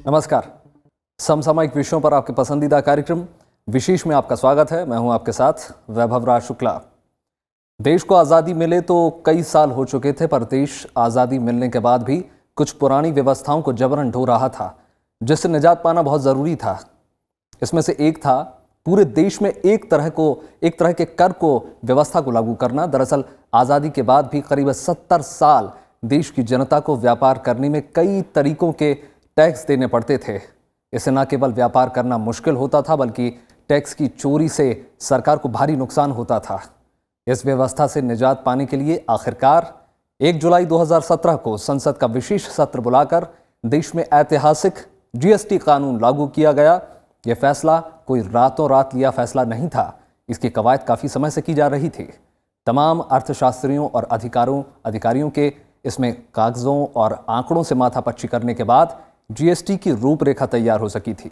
नमस्कार। समसामयिक विषयों पर आपके पसंदीदा कार्यक्रम विशेष में आपका स्वागत है। मैं हूं आपके साथ वैभव राज शुक्ला। देश को आज़ादी मिले तो कई साल हो चुके थे, पर देश आज़ादी मिलने के बाद भी कुछ पुरानी व्यवस्थाओं को जबरन ढो रहा था, जिससे निजात पाना बहुत ज़रूरी था। इसमें से एक था पूरे देश में एक तरह के कर को व्यवस्था को लागू करना। दरअसल आज़ादी के बाद भी करीब 70 साल देश की जनता को व्यापार करने में कई तरीकों के टैक्स देने पड़ते थे। इससे न केवल व्यापार करना मुश्किल होता था, बल्कि टैक्स की चोरी से सरकार को भारी नुकसान होता था। इस व्यवस्था से निजात पाने के लिए आखिरकार 1 जुलाई 2017 को संसद का विशेष सत्र बुलाकर देश में ऐतिहासिक जीएसटी कानून लागू किया गया। यह फैसला कोई रातों रात लिया फैसला नहीं था। इसकी कवायद काफ़ी समय से की जा रही थी। तमाम अर्थशास्त्रियों और अधिकारियों के इसमें कागजों और आंकड़ों से माथापच्ची करने के बाद जीएसटी की रूपरेखा तैयार हो सकी थी।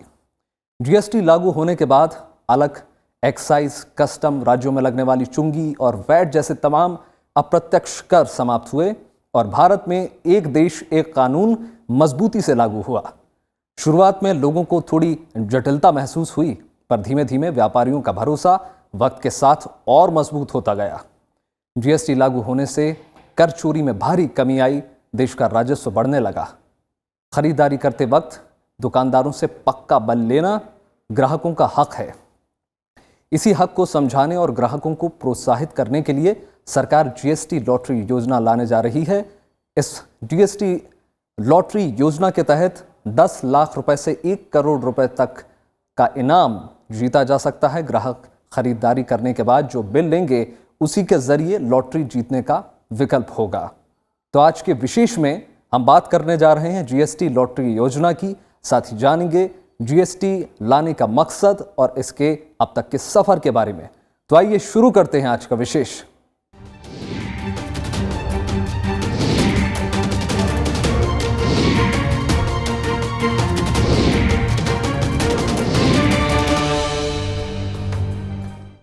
जीएसटी लागू होने के बाद अलग एक्साइज, कस्टम, राज्यों में लगने वाली चुंगी और वैट जैसे तमाम अप्रत्यक्ष कर समाप्त हुए और भारत में एक देश एक कानून मजबूती से लागू हुआ। शुरुआत में लोगों को थोड़ी जटिलता महसूस हुई, पर धीमे धीमे व्यापारियों का भरोसा वक्त के साथ और मजबूत होता गया। जीएसटी लागू होने से कर चोरी में भारी कमी आई, देश का राजस्व बढ़ने लगा। खरीदारी करते वक्त दुकानदारों से पक्का बिल लेना ग्राहकों का हक है। इसी हक को समझाने और ग्राहकों को प्रोत्साहित करने के लिए सरकार जीएसटी लॉटरी योजना लाने जा रही है। इस जीएसटी लॉटरी योजना के तहत 10 लाख रुपए से 1 करोड़ रुपए तक का इनाम जीता जा सकता है। ग्राहक खरीदारी करने के बाद जो बिल लेंगे उसी के जरिए लॉटरी जीतने का विकल्प होगा। तो आज के विशेष में हम बात करने जा रहे हैं जीएसटी लॉटरी योजना की। साथ ही जानेंगे जीएसटी लाने का मकसद और इसके अब तक के सफर के बारे में। तो आइए शुरू करते हैं आज का विशेष।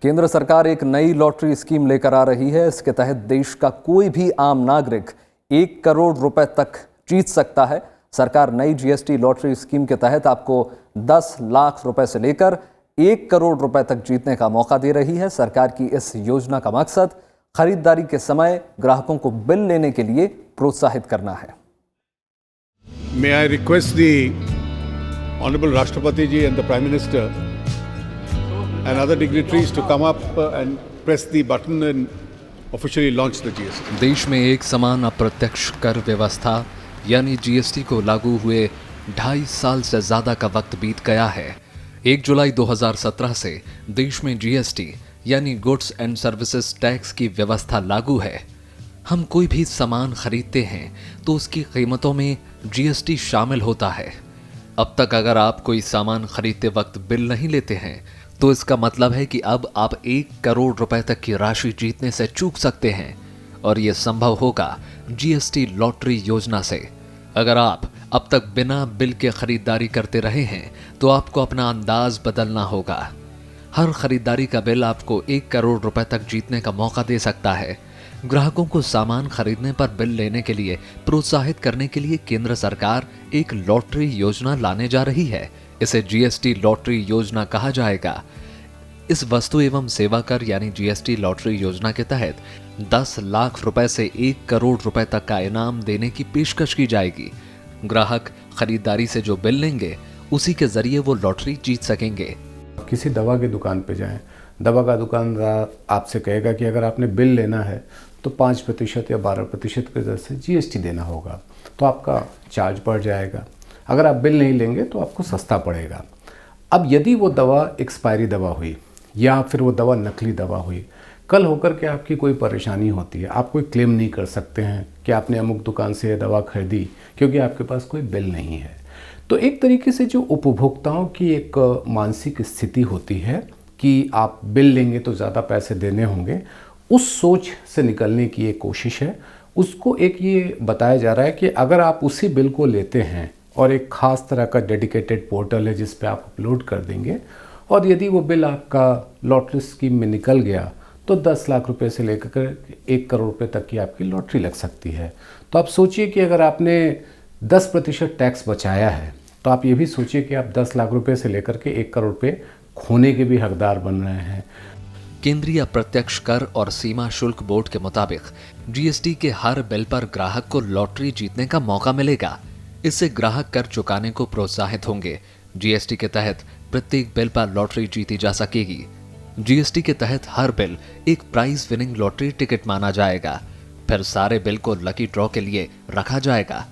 केंद्र सरकार एक नई लॉटरी स्कीम लेकर आ रही है। इसके तहत देश का कोई भी आम नागरिक 1 करोड़ रुपए तक जीत सकता है। सरकार नई जीएसटी लॉटरी स्कीम के तहत आपको 10 लाख रुपए से लेकर 1 करोड़ रुपए तक जीतने का मौका दे रही है। सरकार की इस योजना का मकसद खरीदारी के समय ग्राहकों को बिल लेने के लिए प्रोत्साहित करना है। May I request the Honorable Rashtrapati ji and the Prime Minister and other dignitaries to come up and press the button and officially launch the GST. देश में एक समान अप्रत्यक्ष कर व्यवस्था यानी जीएसटी को लागू हुए 2.5 साल से ज्यादा का वक्त बीत गया है। 1 जुलाई 2017 से देश में जीएसटी यानी गुड्स एंड सर्विसेज टैक्स की व्यवस्था लागू है। हम कोई भी सामान खरीदते हैं तो उसकी कीमतों में जीएसटी शामिल होता है। अब तक अगर आप कोई सामान खरीदते वक्त बिल नहीं लेते हैं तो इसका मतलब है कि अब आप 1 करोड़ रुपए तक की राशि जीतने से चूक सकते हैं, और यह संभव होगा जीएसटी लॉटरी योजना से। अगर आप अब तक बिना बिल के खरीदारी करते रहे हैं तो आपको अपना अंदाज बदलना होगा। हर खरीदारी का बिल आपको 1 करोड़ रुपए तक जीतने का मौका दे सकता है। ग्राहकों को सामान खरीदने पर बिल लेने के लिए प्रोत्साहित करने के लिए केंद्र सरकार एक लॉटरी योजना लाने जा रही है। इसे जीएसटी लॉटरी योजना कहा जाएगा। इस वस्तु एवं सेवा कर यानी जीएसटी लॉटरी योजना के तहत 10 लाख रुपए से 1 करोड़ रुपए तक का इनाम देने की पेशकश की जाएगी। ग्राहक खरीदारी से जो बिल लेंगे उसी के जरिए वो लॉटरी जीत सकेंगे। किसी दवा की दुकान पे जाएं, दवा का दुकानदार आपसे कहेगा कि अगर आपने बिल लेना है तो 5% या 12% के दर से जीएसटी देना होगा, तो आपका चार्ज बढ़ जाएगा। अगर आप बिल नहीं लेंगे तो आपको सस्ता पड़ेगा। अब यदि वो दवा एक्सपायरी दवा हुई या फिर वो दवा नकली दवा हुई, कल होकर के आपकी कोई परेशानी होती है, आप कोई क्लेम नहीं कर सकते हैं कि आपने अमुक दुकान से ये दवा खरीदी, क्योंकि आपके पास कोई बिल नहीं है। तो एक तरीके से जो उपभोक्ताओं की एक मानसिक स्थिति होती है कि आप बिल लेंगे तो ज़्यादा पैसे देने होंगे, उस सोच से निकलने की एक कोशिश है। उसको एक ये बताया जा रहा है कि अगर आप उसी बिल को लेते हैं और एक ख़ास तरह का डेडिकेटेड पोर्टल है जिस पे आप अपलोड कर देंगे, और यदि वो बिल आपका लॉटरी स्कीम में निकल गया तो 10 लाख रुपए से लेकर 1 करोड़ रुपए तक की आपकी लॉटरी लग सकती है। तो आप सोचिए कि अगर आपने 10% टैक्स बचाया है तो आप ये भी सोचिए कि आप 10 लाख रुपए से लेकर के 1 करोड़ रुपए खोने के भी हकदार बन रहे हैं। केंद्रीय अप्रत्यक्ष कर और सीमा शुल्क बोर्ड के मुताबिक जीएसटी के हर बिल पर ग्राहक को लॉटरी जीतने का मौका मिलेगा। इससे ग्राहक कर चुकाने को प्रोत्साहित होंगे। जीएसटी के तहत प्रत्येक बिल पर लॉटरी जीती जा सकेगी। जीएसटी के तहत हर बिल एक प्राइज विनिंग लॉटरी टिकट माना जाएगा। फिर सारे बिल को लकी ड्रॉ के लिए रखा जाएगा।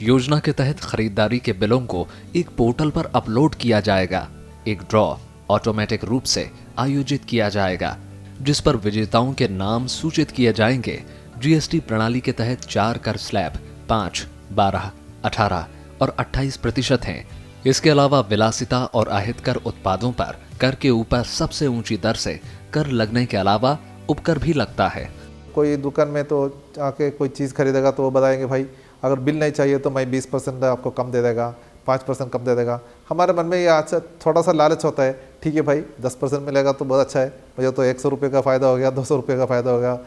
योजना के तहत खरीदारी के बिलों को एक पोर्टल पर अपलोड किया जाएगा। एक ड्रॉ ऑटोमेटिक रूप से आयोजित किया जाएगा, जिस पर विजेताओं के नाम सूचित किए जाएंगे। जीएसटी प्रणाली के तहत 4 कर स्लैब 5, 12, 18 और 28% हैं। इसके अलावा विलासिता और अहितकर उत्पादों पर कर के ऊपर सबसे ऊंची दर से कर लगने के अलावा उपकर भी लगता है। कोई दुकान में तो आके कोई चीज़ खरीदेगा तो वो बताएंगे भाई अगर बिल नहीं चाहिए तो मैं 20% आपको कम दे देगा, 5% कम दे देगा। हमारे मन में ये अच्छा थोड़ा सा लालच होता है, ठीक है भाई 10% मिलेगा तो बहुत अच्छा है, मुझे तो 100 रुपये का फ़ायदा हो गया, 200 रुपये का फ़ायदा हो गया,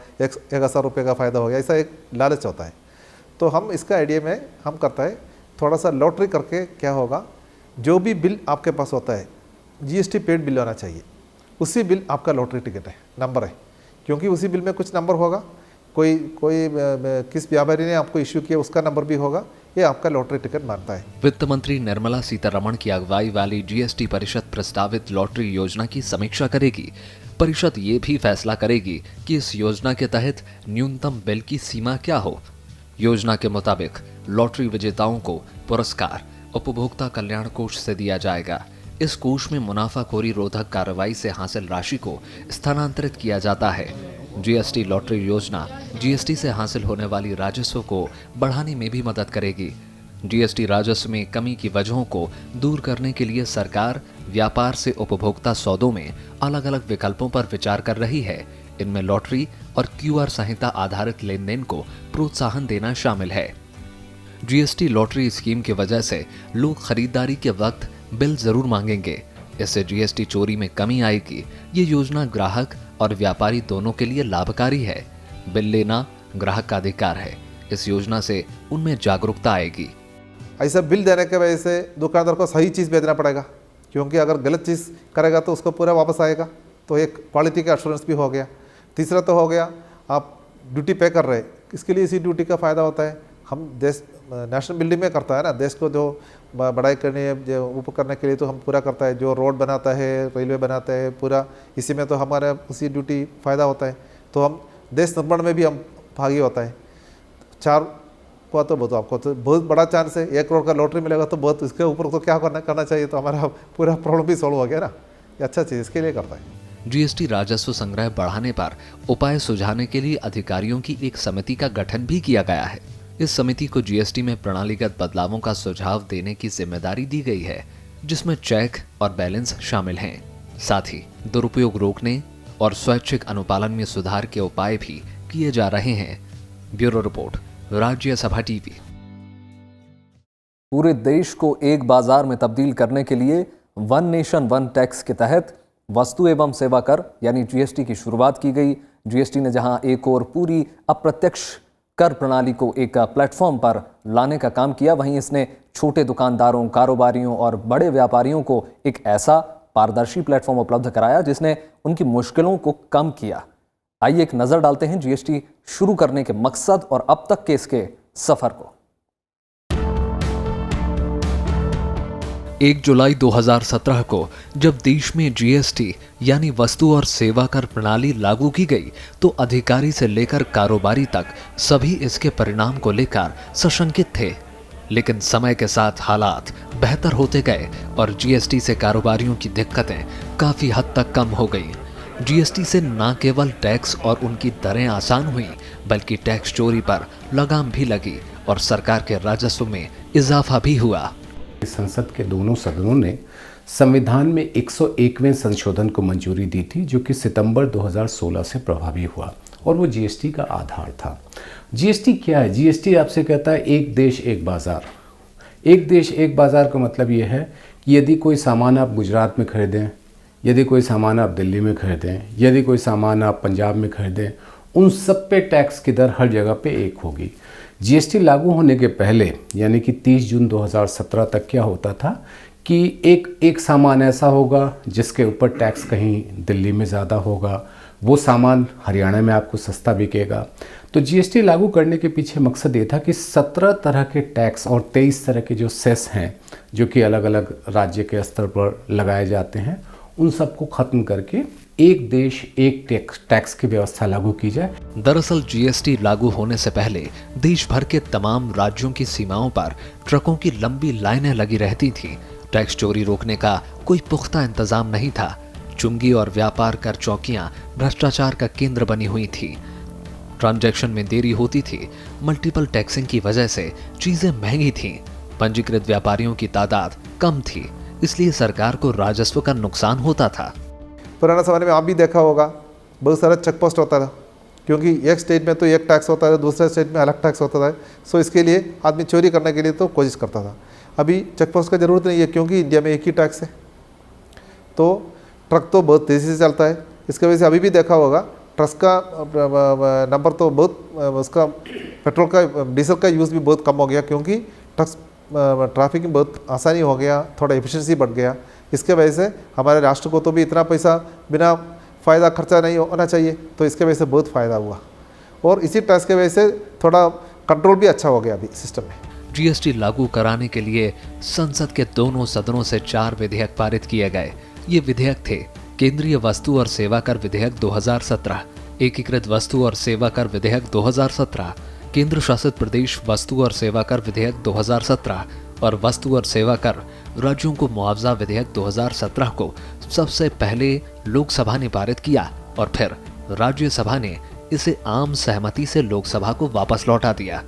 1000 रुपये का फ़ायदा हो गया, ऐसा एक लालच होता है। तो हम इसका आइडिया में हम करता है थोड़ा सा लॉटरी करके क्या होगा, जो भी बिल आपके पास होता है जीएसटी पेड बिल होना चाहिए, उसी बिल आपका लॉटरी टिकट है, नंबर है, क्योंकि उसी बिल में कुछ नंबर होगा, कोई किस व्यापारी ने आपको इश्यू किया उसका नंबर भी होगा, ये आपका लॉटरी टिकट मानता है। वित्त मंत्री निर्मला सीतारमण की अगुवाई वाली जीएसटी परिषद प्रस्तावित लॉटरी योजना की समीक्षा करेगी। परिषद ये भी फैसला करेगी कि इस योजना के तहत न्यूनतम बिल की सीमा क्या हो। योजना के मुताबिक लॉटरी विजेताओं को पुरस्कार उपभोक्ता कल्याण कोष से दिया जाएगा। इस कोष में मुनाफाखोरी रोधक कार्रवाई से हासिल राशि को स्थानांतरित किया जाता है। जीएसटी लॉटरी योजना जीएसटी से हासिल होने वाली राजस्व को बढ़ाने में भी मदद करेगी। जीएसटी राजस्व में कमी की वजहों को दूर करने के लिए सरकार व्यापार से उपभोक्ता सौदों में अलग अलग विकल्पों पर विचार कर रही है। इनमें लॉटरी और क्यूआर संहिता आधारित लेन देन को प्रोत्साहन देना शामिल है। जीएसटी लॉटरी स्कीम की वजह से लोग खरीदारी के वक्त बिल जरूर मांगेंगे। इससे जीएसटी चोरी में कमी आएगी। ये योजना ग्राहक और व्यापारी दोनों के लिए लाभकारी है। बिल लेना ग्राहक का अधिकार है। इस योजना से उनमें जागरूकता आएगी। ऐसा बिल देने के वजह से दुकानदार को सही चीज़ भेजना पड़ेगा, क्योंकि अगर गलत चीज़ करेगा तो उसको पूरा वापस आएगा, तो एक क्वालिटी का एश्योरेंस भी हो गया। तीसरा तो हो गया आप ड्यूटी पे कर रहे, इसके लिए इसी ड्यूटी का फ़ायदा होता है। हम देश नेशनल बिल्डिंग में करता है ना, देश को जो बढ़ाई करनी है, जो ऊपर करने के लिए तो हम पूरा करता है, जो रोड बनाता है, रेलवे बनाता है, पूरा इसी में तो हमारा उसी ड्यूटी फ़ायदा होता है। तो हम देश निर्माण में भी हम भागी होता है। 4 को तो बहुत आपको तो बहुत बड़ा चांस है, 1 करोड़ का लॉटरी मिलेगा तो बहुत, इसके ऊपर तो क्या करना चाहिए, तो हमारा पूरा प्रॉब्लम भी सॉल्व हो गया ना। ये अच्छा चीज़ इसके लिए करता है। जीएसटी राजस्व संग्रह बढ़ाने पर उपाय सुझाने के लिए अधिकारियों की एक समिति का गठन भी किया गया है। इस समिति को जीएसटी में प्रणालीगत बदलावों का सुझाव देने की जिम्मेदारी दी गई है, जिसमें चेक और बैलेंस शामिल हैं। साथ ही दुरुपयोग रोकने और स्वैच्छिक अनुपालन में सुधार के उपाय भी किए जा रहे हैं। Bureau report, Rajya Sabha TV. पूरे देश को एक बाजार में तब्दील करने के लिए वन नेशन वन टैक्स के तहत वस्तु एवं सेवा कर यानी जीएसटी की शुरुआत की गई। जीएसटी ने जहां एक और पूरी अप्रत्यक्ष कर प्रणाली को एक प्लेटफॉर्म पर लाने का काम किया, वहीं इसने छोटे दुकानदारों, कारोबारियों और बड़े व्यापारियों को एक ऐसा पारदर्शी प्लेटफॉर्म उपलब्ध कराया जिसने उनकी मुश्किलों को कम किया। आइए एक नजर डालते हैं जीएसटी शुरू करने के मकसद और अब तक के इसके सफर को। 1 जुलाई 2017 को जब देश में जीएसटी यानी वस्तु और सेवा कर प्रणाली लागू की गई तो अधिकारी से लेकर कारोबारी तक सभी इसके परिणाम को लेकर सशंकित थे। लेकिन समय के साथ हालात बेहतर होते गए और जीएसटी से कारोबारियों की दिक्कतें काफी हद तक कम हो गई। जीएसटी से न केवल टैक्स और उनकी दरें आसान हुई, बल्कि टैक्स चोरी पर लगाम भी लगी और सरकार के राजस्व में इजाफा भी हुआ। संसद के दोनों सदनों ने संविधान में 101वें संशोधन को मंजूरी दी थी, जो कि सितंबर 2016 से प्रभावी हुआ और वो जीएसटी का आधार था। जीएसटी क्या है? जीएसटी आपसे कहता है एक देश एक बाज़ार। एक देश एक बाज़ार का मतलब ये है कि यदि कोई सामान आप गुजरात में खरीदें, यदि कोई सामान आप दिल्ली में खरीदें, यदि कोई सामान आप पंजाब में खरीदें, उन सब पे टैक्स की दर हर जगह पे एक होगी। जीएसटी लागू होने के पहले यानी कि 30 जून 2017 तक क्या होता था कि एक सामान ऐसा होगा जिसके ऊपर टैक्स कहीं दिल्ली में ज़्यादा होगा, वो सामान हरियाणा में आपको सस्ता बिकेगा। तो जीएसटी लागू करने के पीछे मकसद ये था कि 17 तरह के टैक्स और 23 तरह के जो सेस हैं जो कि अलग अलग राज्य के स्तर पर लगाए जाते हैं, उन सबको ख़त्म करके एक देश एक टैक्स की व्यवस्था लागू की जाए। दरअसल जीएसटी लागू होने से पहले देश भर के तमाम राज्यों की सीमाओं पर ट्रकों की लंबी लाइनें लगी रहती थीं। टैक्स चोरी रोकने का कोई पुख्ता इंतजाम नहीं था। चुंगी और व्यापार कर चौकियां भ्रष्टाचार का केंद्र बनी हुई थी। ट्रांजैक्शन में देरी होती थी। मल्टीपल टैक्सिंग की वजह से चीजें महंगी थीं। पंजीकृत व्यापारियों की तादाद कम थी, इसलिए सरकार को राजस्व का नुकसान होता था। पुराना ज़माने में आप भी देखा होगा, बहुत सारा चेक पोस्ट होता था, क्योंकि एक स्टेट में तो एक टैक्स होता है, दूसरे स्टेट में अलग टैक्स होता था। सो इसके लिए आदमी चोरी करने के लिए तो कोशिश करता था। अभी चेक पोस्ट का ज़रूरत नहीं है, क्योंकि इंडिया में एक ही टैक्स है। तो ट्रक तो बहुत तेज़ी से चलता है। इसके वजह से अभी भी देखा होगा ट्रक का नंबर तो बहुत, उसका पेट्रोल का डीजल का यूज़ भी बहुत कम हो गया, क्योंकि ट्रैफिक में बहुत आसानी हो गया, थोड़ा एफिशिएंसी बढ़ गया। इसके वजह से हमारे राष्ट्र को तो भी इतना पैसा बिना फ़ायदा खर्चा नहीं होना चाहिए, तो इसके वजह से बहुत फ़ायदा हुआ। और इसी टैक्स के वजह से थोड़ा कंट्रोल भी अच्छा हो गया अभी सिस्टम में। जीएसटी लागू कराने के लिए संसद के दोनों सदनों से 4 विधेयक पारित किए गए। ये विधेयक थे केंद्रीय वस्तु और सेवा कर विधेयक 2017, एकीकृत वस्तु और सेवा कर विधेयक 2017, केंद्र शासित प्रदेश वस्तु और सेवा कर विधेयक 2017 और वस्तु और सेवा कर राज्यों को मुआवजा विधेयक 2017 को सबसे पहले लोकसभा ने पारित किया और फिर राज्यसभा ने इसे आम सहमति से लोकसभा को वापस लौटा दिया।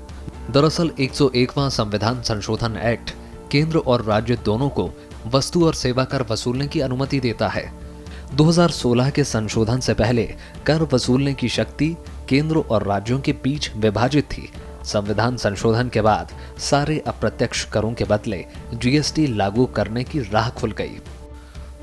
दरअसल 101वां संविधान संशोधन एक्ट केंद्र और राज्य दोनों को वस्तु और सेवा कर वसूलने की अनुमति देता है। 2016 के संशोधन से पहले कर वसूलने की शक्ति केंद्र और राज्यों के बीच विभाजित थी। संविधान संशोधन के बाद सारे अप्रत्यक्ष करों के बदले जीएसटी लागू करने की राह खुल गई।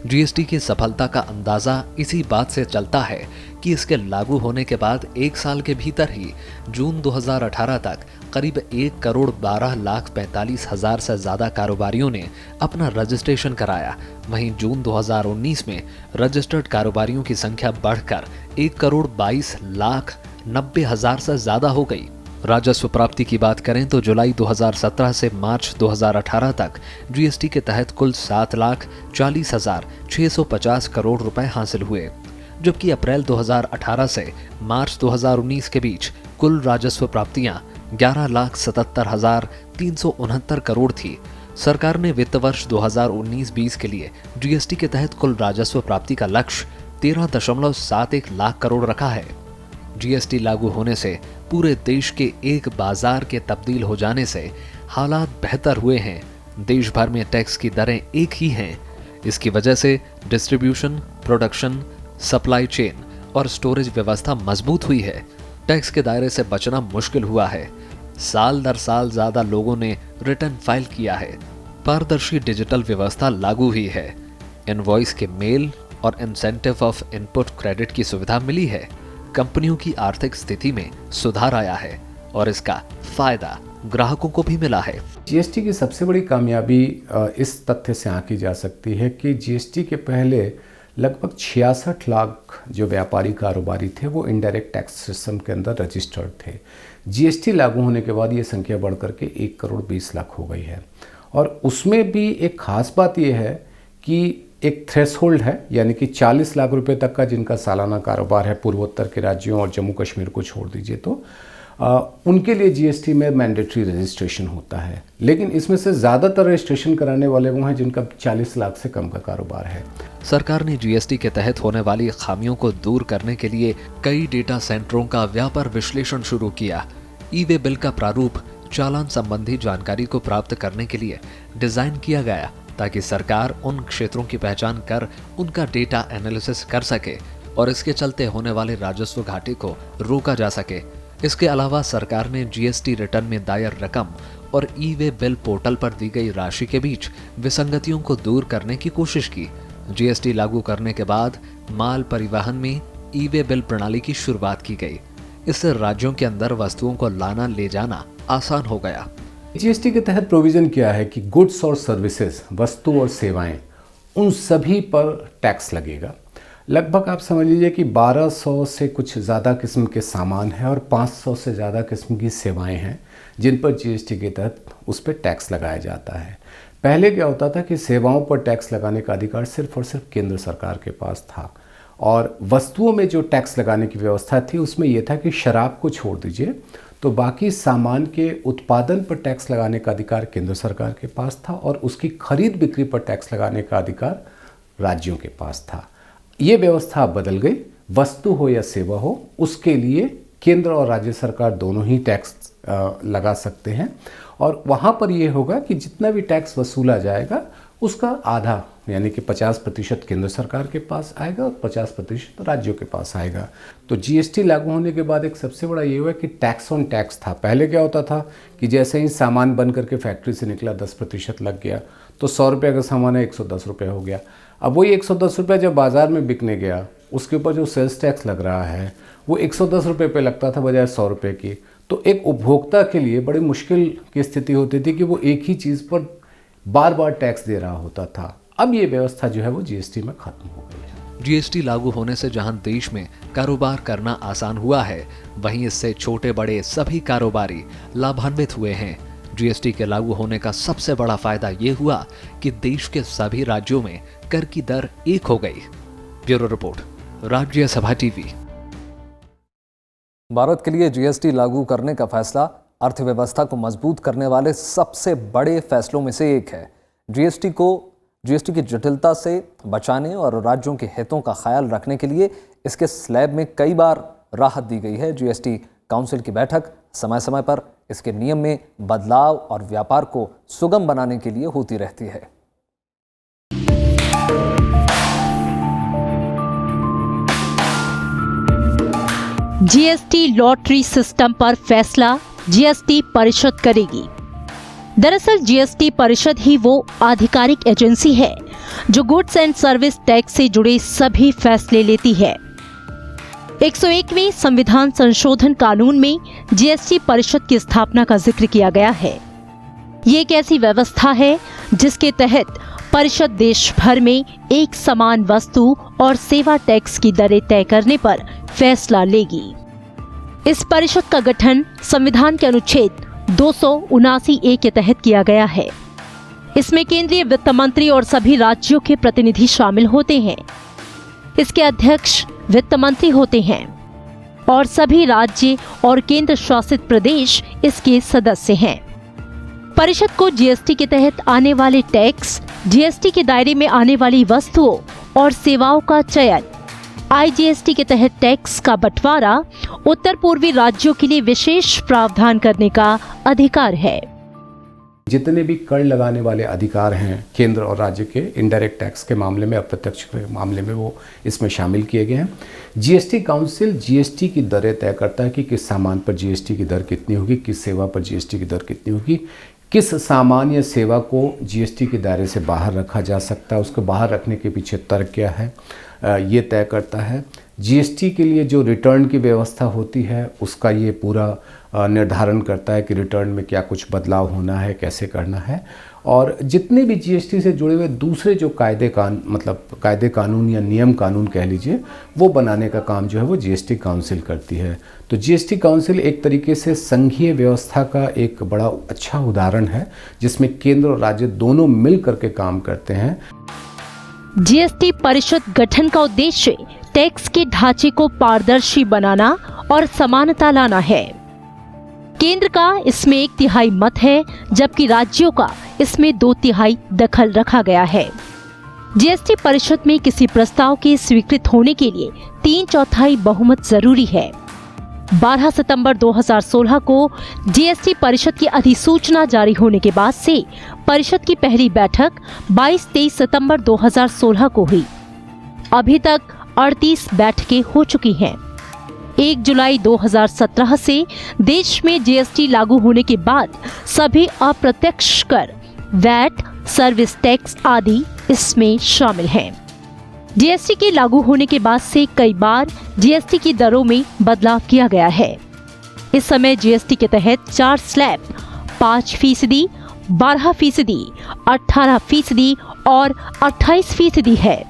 जीएसटी की सफलता का अंदाजा इसी बात से चलता है कि इसके लागू होने के बाद 1 साल के भीतर ही जून 2018 तक करीब 1,12,45,000 से ज्यादा कारोबारियों ने अपना रजिस्ट्रेशन कराया। वहीं जून 2019 में रजिस्टर्ड कारोबारियों की संख्या बढ़कर 1,22,90,000 से ज्यादा हो गई। राजस्व प्राप्ति की बात करें तो जुलाई 2017 से मार्च 2018 तक जीएसटी के तहत कुल 7,40,650 करोड़ रुपए हासिल हुए, जबकि अप्रैल 2018 से मार्च 2019 के बीच कुल राजस्व प्राप्तियां 11,77,369 करोड़ थी। सरकार ने वित्त वर्ष 2019-20 के लिए जीएसटी के तहत कुल राजस्व प्राप्ति का लक्ष्य 13.71 लाख करोड़ रखा है। जीएसटी लागू होने से पूरे देश के एक बाजार के तब्दील हो जाने से हालात बेहतर हुए हैं। देश भर में टैक्स की दरें एक ही हैं। इसकी वजह से डिस्ट्रीब्यूशन, प्रोडक्शन, सप्लाई चेन और स्टोरेज व्यवस्था मजबूत हुई है। टैक्स के दायरे से बचना मुश्किल हुआ है। साल दर साल ज्यादा लोगों ने रिटर्न फाइल किया है। पारदर्शी डिजिटल व्यवस्था लागू हुई है। इनवॉइस के मेल और इंसेंटिव ऑफ इनपुट क्रेडिट की सुविधा मिली है। कंपनियों की आर्थिक स्थिति में सुधार आया है और इसका फायदा ग्राहकों को भी मिला है। जीएसटी की सबसे बड़ी कामयाबी इस तथ्य से आंकी जा सकती है कि जीएसटी के पहले लगभग 66 लाख जो व्यापारी कारोबारी थे वो इनडायरेक्ट टैक्स सिस्टम के अंदर रजिस्टर्ड थे। जीएसटी लागू होने के बाद ये संख्या बढ़ करके 1,20,00,000 हो गई है। और उसमें भी एक खास बात ये है कि एक थ्रेशोल्ड है, यानी कि 40 लाख रुपए तक का जिनका सालाना कारोबार है पूर्वोत्तर के राज्यों और जम्मू कश्मीर को छोड़ दीजिए तो उनके लिए जीएसटी में मैंडेटरी रजिस्ट्रेशन होता है। लेकिन इसमें से ज़्यादातर रजिस्ट्रेशन कराने वाले वो हैं जिनका 40 लाख से कम का कारोबार है। सरकार ने जीएसटी के तहत होने वाली खामियों को दूर करने के लिए कई डेटा सेंटरों का व्यापार विश्लेषण शुरू किया। ई-वे बिल का प्रारूप चालान संबंधी जानकारी को प्राप्त करने के लिए डिजाइन किया गया ताकि सरकार उन क्षेत्रों की पहचान कर उनका डेटा एनालिसिस कर सके और इसके चलते होने वाले राजस्व घाटे को रोका जा सके। इसके अलावा सरकार ने जीएसटी रिटर्न में दायर रकम और ई-वे बिल पोर्टल पर दी गई राशि के बीच विसंगतियों को दूर करने की कोशिश की। जीएसटी लागू करने के बाद माल परिवहन में ई-वे बिल प्रणाली की शुरुआत की गई। इससे राज्यों के अंदर वस्तुओं को लाना ले जाना आसान हो गया। जीएसटी के तहत प्रोविज़न किया है कि गुड्स और सर्विसेज, वस्तु और सेवाएं, उन सभी पर टैक्स लगेगा। लगभग आप समझ लीजिए कि 1200 से कुछ ज़्यादा किस्म के सामान हैं और 500 से ज़्यादा किस्म की सेवाएं हैं जिन पर जीएसटी के तहत उस पर टैक्स लगाया जाता है। पहले क्या होता था कि सेवाओं पर टैक्स लगाने का अधिकार सिर्फ और सिर्फ केंद्र सरकार के पास था, और वस्तुओं में जो टैक्स लगाने की व्यवस्था थी उसमें यह था कि शराब को छोड़ दीजिए तो बाकी सामान के उत्पादन पर टैक्स लगाने का अधिकार केंद्र सरकार के पास था और उसकी खरीद बिक्री पर टैक्स लगाने का अधिकार राज्यों के पास था। ये व्यवस्था बदल गई। वस्तु हो या सेवा हो, उसके लिए केंद्र और राज्य सरकार दोनों ही टैक्स लगा सकते हैं, और वहाँ पर ये होगा कि जितना भी टैक्स वसूला जाएगा उसका आधा यानी कि 50% केंद्र सरकार के पास आएगा और 50% राज्यों के पास आएगा। तो जीएसटी लागू होने के बाद एक सबसे बड़ा ये हुआ कि टैक्स ऑन टैक्स था। पहले क्या होता था कि जैसे ही सामान बन करके फैक्ट्री से निकला 10% लग गया, तो 100 रुपये का सामान है 110 रुपये हो गया। अब वही 110 रुपये जब बाज़ार में बिकने गया, उसके ऊपर जो सेल्स टैक्स लग रहा है वो 110 रुपये पे लगता था बजाय 100 रुपये की। तो एक उपभोक्ता के लिए बड़ी मुश्किल की स्थिति होती थी कि वो एक ही चीज़ पर बार बार टैक्स दे रहा होता था। अब ये व्यवस्था जो है वो जीएसटी में खत्म हो गई है। जीएसटी लागू होने से जहां देश में कारोबार करना आसान हुआ है, वहीं इससे छोटे बड़े सभी कारोबारी लाभान्वित हुए हैं। जीएसटी के लागू होने का सबसे बड़ा फायदा ये हुआ कि देश के सभी राज्यों में कर की दर एक हो गई। Bureau report, Rajya Sabha TV. Bharat के लिए जीएसटी लागू करने का फैसला अर्थव्यवस्था को मजबूत करने वाले सबसे बड़े फैसलों में से एक है। जीएसटी की जटिलता से बचाने और राज्यों के हितों का ख्याल रखने के लिए इसके स्लैब में कई बार राहत दी गई है। जीएसटी काउंसिल की बैठक समय समय पर इसके नियम में बदलाव और व्यापार को सुगम बनाने के लिए होती रहती है। जीएसटी लॉटरी सिस्टम पर फैसला जीएसटी परिषद करेगी। दरअसल जीएसटी परिषद ही वो आधिकारिक एजेंसी है जो गुड्स एंड सर्विस टैक्स से जुड़े सभी फैसले लेती है। 101वें संविधान संशोधन कानून में जीएसटी परिषद की स्थापना का जिक्र किया गया है। ये एक ऐसी व्यवस्था है जिसके तहत परिषद देश भर में एक समान वस्तु और सेवा टैक्स की दरें तय करने पर फैसला लेगी। इस परिषद का गठन संविधान के अनुच्छेद 279A के तहत किया गया है। इसमें केंद्रीय वित्त मंत्री और सभी राज्यों के प्रतिनिधि शामिल होते हैं। इसके अध्यक्ष वित्त मंत्री होते हैं और सभी राज्य और केंद्र शासित प्रदेश इसके सदस्य हैं। परिषद को जीएसटी के तहत आने वाले टैक्स, जीएसटी के दायरे में आने वाली वस्तुओं और सेवाओं का चयन, आईजीएसटी के तहत टैक्स का बंटवारा, उत्तर पूर्वी राज्यों के लिए विशेष प्रावधान करने का अधिकार है। जितने भी कर लगाने वाले अधिकार हैं केंद्र और राज्य के इनडायरेक्ट टैक्स के मामले में, अप्रत्यक्ष के मामले में, वो इसमें शामिल किए गए हैं। जीएसटी काउंसिल जीएसटी की दरें तय करता है कि किस सामान पर जीएसटी की दर कितनी होगी, किस सेवा पर जीएसटी की दर कितनी होगी, किस सामान या सेवा को जीएसटी के दायरे से बाहर रखा जा सकता है, उसको बाहर रखने के पीछे तर्क क्या है, ये तय करता है। जीएसटी के लिए जो रिटर्न की व्यवस्था होती है उसका ये पूरा निर्धारण करता है कि रिटर्न में क्या कुछ बदलाव होना है, कैसे करना है। और जितने भी जीएसटी से जुड़े हुए दूसरे जो कायदे कानून या नियम कानून कह लीजिए, वो बनाने का काम जो है वो जीएसटी काउंसिल करती है। तो जीएसटी काउंसिल एक तरीके से संघीय व्यवस्था का एक बड़ा अच्छा उदाहरण है जिसमें केंद्र और राज्य दोनों मिल करके काम करते हैं। जीएसटी परिषद गठन का उद्देश्य टैक्स के ढांचे को पारदर्शी बनाना और समानता लाना है। केंद्र का इसमें 1/3 मत है, जबकि राज्यों का इसमें 2/3 दखल रखा गया है। जीएसटी परिषद में किसी प्रस्ताव के स्वीकृत होने के लिए 3/4 बहुमत जरूरी है। 12 सितंबर 2016 को जीएसटी परिषद की अधिसूचना जारी होने के बाद से परिषद की पहली बैठक 22-23 सितंबर 2016 को हुई। अभी तक 38 बैठकें हो चुकी हैं। 1 जुलाई 2017 से देश में जीएसटी लागू होने के बाद सभी अप्रत्यक्ष कर, वैट, सर्विस टैक्स आदि इसमें शामिल हैं। जीएसटी के लागू होने के बाद से कई बार जीएसटी की दरों में बदलाव किया गया है। इस समय जीएसटी के तहत 4 स्लैब 5%, 12%, 18% और 28% है।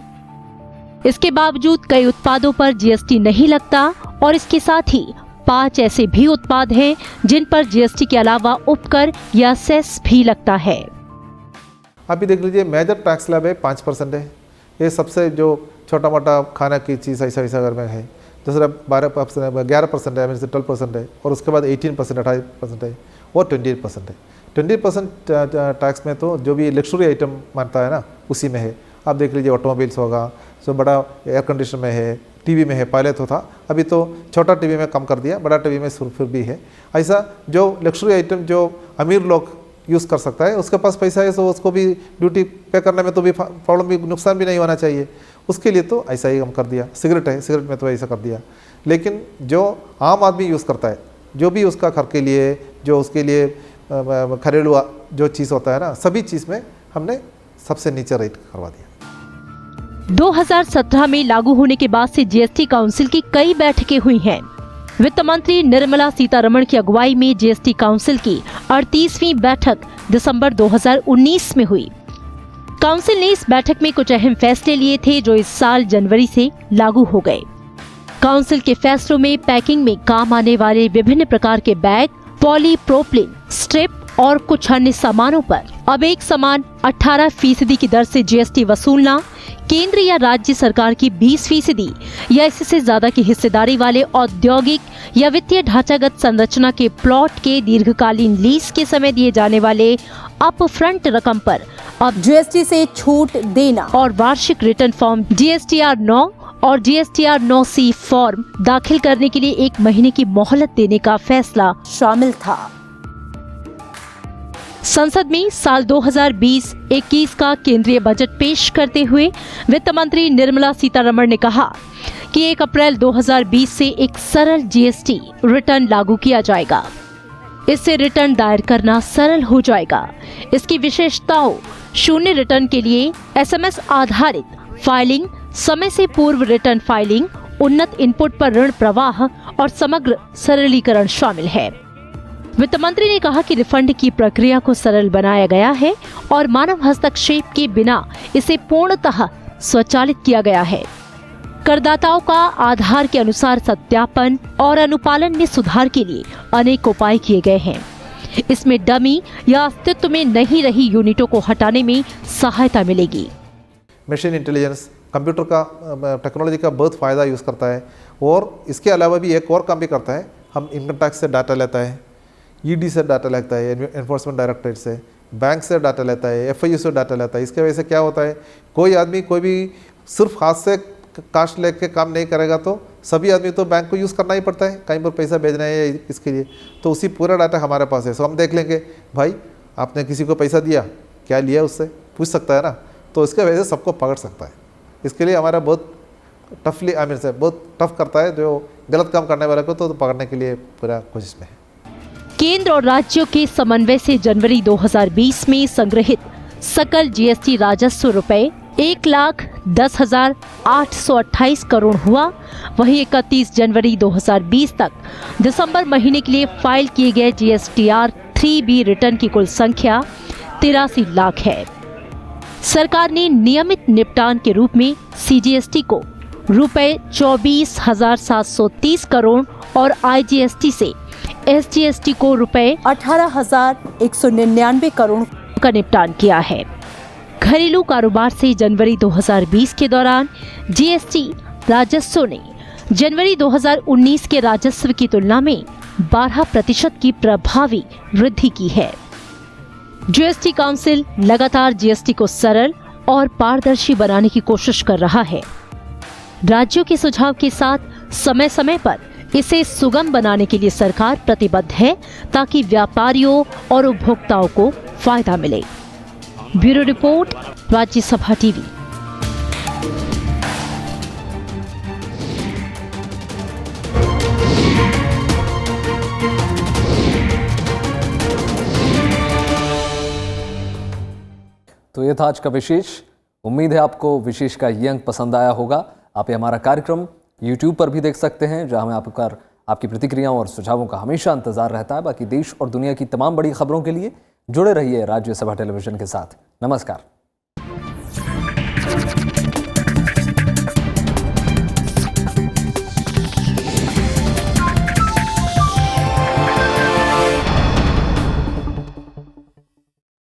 इसके बावजूद कई उत्पादों पर जीएसटी नहीं लगता और इसके साथ ही 5 ऐसे भी उत्पाद हैं जिन पर जीएसटी के अलावा उपकर या सेस भी लगता है। अभी देख लीजिए, मेजर टैक्स स्लैब है 5% है। ये सबसे जो छोटा मोटा खाना की चीज़ ऐसा अगर में है। दूसरा 12% है, 11% है, 12% है और उसके बाद 18%, 28% है और 28% है। 20% टैक्स में तो जो भी लग्जरी आइटम मानता है ना, उसी में है। आप देख लीजिए, ऑटोमोबाइल्स होगा, जो बड़ा एयर कंडीशन में है, टीवी में है। पहले तो था, अभी तो छोटा टीवी में कम कर दिया, बड़ा टीवी में फिर भी है। ऐसा जो लग्जरी आइटम जो अमीर लोग यूज़ कर सकता है, उसके पास पैसा है तो उसको भी ड्यूटी पे करने में तो भी प्रॉब्लम भी, नुकसान भी नहीं होना चाहिए। उसके लिए तो ऐसा ही हम कर दिया। सिगरेट है, सिगरेट में तो ऐसा कर दिया। लेकिन जो आम आदमी यूज़ करता है, जो भी उसका घर के लिए, जो उसके लिए घरेलू जो चीज़ होता है ना, सभी चीज़ में हमने सबसे नीचे रेट करवा दिया। 2017 में लागू होने के बाद से जीएसटी काउंसिल की कई बैठकें हुई हैं। वित्त मंत्री निर्मला सीतारमण की अगुवाई में जीएसटी काउंसिल की 38वीं बैठक दिसंबर 2019 में हुई। काउंसिल ने इस बैठक में कुछ अहम फैसले लिए थे जो इस साल जनवरी से लागू हो गए। काउंसिल के फैसलों में पैकिंग में काम आने वाले विभिन्न प्रकार के बैग, पॉलीप्रोपिलीन, स्ट्रिप और कुछ अन्य सामानों पर अब एक समान 18% की दर से जीएसटी वसूलना, केंद्र या राज्य सरकार की 20% या इससे ज्यादा की हिस्सेदारी वाले औद्योगिक या वित्तीय ढांचागत संरचना के प्लॉट के दीर्घकालीन लीज के समय दिए जाने वाले अपफ्रंट रकम पर अब जीएसटी से छूट देना और वार्षिक रिटर्न फॉर्म जीएसटीआर 9 और जीएसटीआर 9C फॉर्म दाखिल करने के लिए 1 महीने की मोहलत देने का फैसला शामिल था। संसद में साल 2020-21 का केंद्रीय बजट पेश करते हुए वित्त मंत्री निर्मला सीतारमण ने कहा कि 1 अप्रैल 2020 से एक सरल जीएसटी रिटर्न लागू किया जाएगा। इससे रिटर्न दायर करना सरल हो जाएगा। इसकी विशेषताओं: शून्य रिटर्न के लिए एसएमएस आधारित फाइलिंग, समय से पूर्व रिटर्न फाइलिंग, उन्नत इनपुट पर ऋण प्रवाह और समग्र सरलीकरण शामिल है। वित्त मंत्री ने कहा कि रिफंड की प्रक्रिया को सरल बनाया गया है और मानव हस्तक्षेप के बिना इसे पूर्णतः स्वचालित किया गया है। करदाताओं का आधार के अनुसार सत्यापन और अनुपालन में सुधार के लिए अनेक उपाय किए गए हैं। इसमें डमी या अस्तित्व में नहीं रही यूनिटों को हटाने में सहायता मिलेगी। मशीन इंटेलिजेंस, कंप्यूटर का टेक्नोलॉजी का बहुत फ़ायदा यूज़ करता है और इसके अलावा भी एक और काम भी करता है। हम इनकम टैक्स से डाटा लेता है, ईडी से डाटा लेता है, एनफोर्समेंट डायरेक्टरेट से, बैंक से डाटा लेता है, एफआईयू से डाटा लेता है। इसके वजह से क्या होता है, कोई आदमी कोई भी सिर्फ हाथ से काश लेके काम नहीं करेगा तो सभी आदमी तो बैंक को यूज़ करना ही पड़ता है, कहीं पर पैसा भेजना है इसके लिए। तो उसी पूरा डाटा हमारे पास है। सो हम देख लेंगे, भाई आपने किसी को पैसा दिया, क्या लिया उससे पूछ सकता है ना। तो इसके वजह से सबको पकड़ सकता है। इसके लिए हमारा बहुत बहुत टफ करता है, जो गलत काम करने वाले को तो पकड़ने के लिए पूरा कोशिश में है। केंद्र और राज्यों के समन्वय से जनवरी 2020 में संग्रहित सकल जीएसटी राजस्व रुपए 1,10,828 करोड़ हुआ। वहीं 31 जनवरी 2020 तक दिसंबर महीने के लिए फाइल किए गए जीएसटीआर 3B रिटर्न की कुल संख्या 83 लाख है। सरकार ने नियमित निपटान के रूप में सीजीएसटी को रुपए 24,730 करोड़ और आईजीएसटी से एसजीएसटी को रुपए 18,199 करोड़ का निपटान किया है। घरेलू कारोबार से जनवरी 2020 के दौरान जीएसटी राजस्व ने जनवरी 2019 के राजस्व की तुलना में 12% की प्रभावी वृद्धि की है। जीएसटी काउंसिल लगातार जीएसटी को सरल और पारदर्शी बनाने की कोशिश कर रहा है। राज्यों के सुझाव के साथ समय समय पर इसे सुगम बनाने के लिए सरकार प्रतिबद्ध है ताकि व्यापारियों और उपभोक्ताओं को फायदा मिले। Bureau report, Rajya Sabha TV. तो ये था आज का विशेष। उम्मीद है आपको विशेष का ये अंक पसंद आया होगा। आप ये हमारा कार्यक्रम YouTube पर भी देख सकते हैं, जहां हमें आपकी प्रतिक्रियाओं और सुझावों का हमेशा इंतजार रहता है। बाकी देश और दुनिया की तमाम बड़ी खबरों के लिए जुड़े रहिए राज्यसभा टेलीविजन के साथ। नमस्कार।